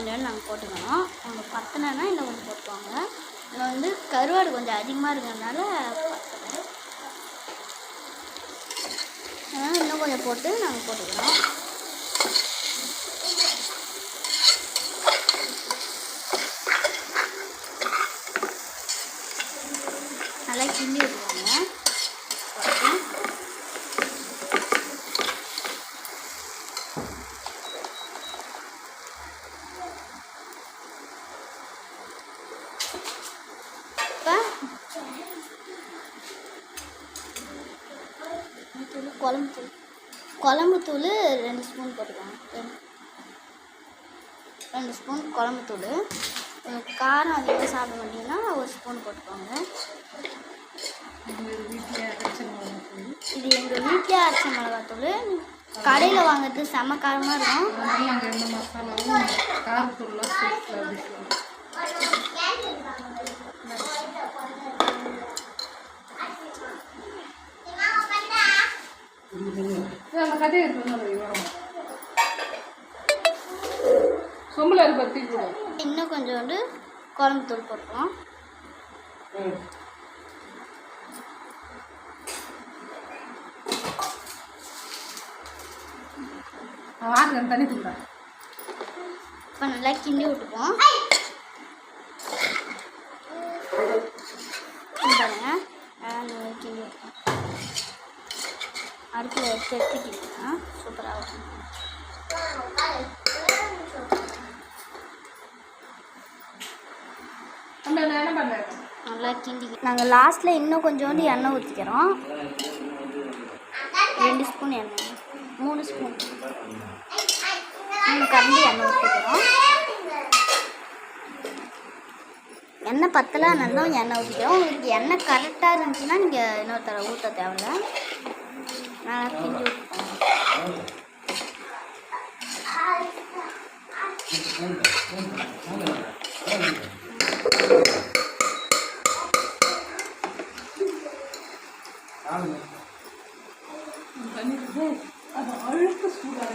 கொஞ்சம் நாங்கள் போட்டுக்கணும். உங்களுக்கு பத்தலைன்னா இன்னும் கொஞ்சம் போட்டுக்கோங்க. இதில் வந்து கருவாடு கொஞ்சம் அதிகமாக இருக்கிறதுனால பத்தலை, அதனால் இன்னும் கொஞ்சம் போட்டு நாங்கள் போட்டுக்கிறோம். நல்லா கிண்டி விட்டுருவாங்க. குழம்புத்தூள் 2 ஸ்பூன் போட்டுக்கோங்க. 2 ஸ்பூன் குழம்புத்தூள். காரம் அதிகமாக சாப்பிட மாட்டீங்கன்னா 1 ஸ்பூன் போட்டுக்கோங்க. இது எங்கள் வீட்டிலே அரைச்ச மிளகாத்தூள். கடையில் வாங்குறது செம்ம காரமாக இருக்கும். இன்னும் கொஞ்சோண்டு குழம்புத்தூள் போட்டுருவோம். தண்ணி தூண்டா இப்போ நல்லா கிண்டி விட்டுப்போம். பாருங்க கிண்டி விட்டுப்போம். அடுப்பில் எடுத்துக்கிட்டீங்கன்னா சூப்பராக இருக்கும். நல்லா கிண்டி நாங்கள் லாஸ்ட்டில் இன்னும் கொஞ்சோண்டு எண்ணெய் ஊற்றிக்கிறோம். 2 ஸ்பூன் எண்ணெய், 3 ஸ்பூன் 3 கரண்டி எண்ணெய் ஊற்றிக்கிறோம். எண்ணெய் பத்தலை, நல்லா எண்ணெய் ஊற்றிக்கிறோம். உங்களுக்கு எண்ணெய் கரெக்டாக இருந்துச்சுன்னா நீங்கள் இன்னொரு தடவை ஊற்ற தேவையில்ல. நல்லா கிண்டி விட்டுப்போம். அழுக்கு சூடாக